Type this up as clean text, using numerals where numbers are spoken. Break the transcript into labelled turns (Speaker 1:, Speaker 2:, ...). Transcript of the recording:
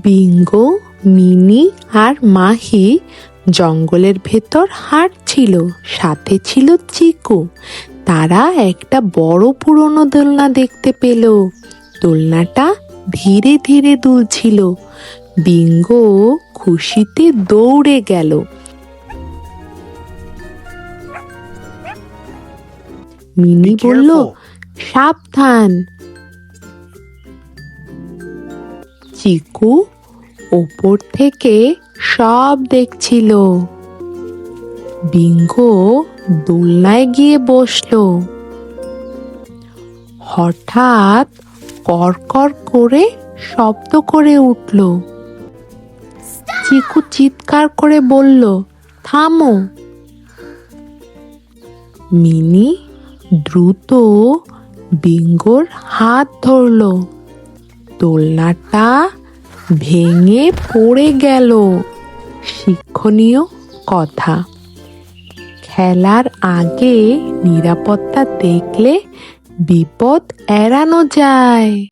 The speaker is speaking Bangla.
Speaker 1: বিঙ্গো, মিনি আর মাহি জঙ্গলের ভেতর হাঁটছিল, সাথে ছিল চিকু। তারা একটা বড় পুরনো দোলনা দেখতে পেল। দোলনাটা ধীরে ধীরে দুলছিল। বিঙ্গো খুশিতে দৌড়ে গেল। মিনি বলল, সাবধান। চিকু ওপর থেকে সব দেখছিল। বিঙ্গো দোলনায় গিয়ে বসলো। হঠাৎ কড়কড় করে শব্দ করে উঠল। চিকু চিৎকার করে বলল, থামো। মিনি দ্রুত বিঙ্গোর হাত ধরল। দোলনাটা ভেঙে পড়ে গেল। শিক্ষণীয় কথা: খেলার আগে নিরাপত্তা দেখলে বিপদ এড়ানো যায়।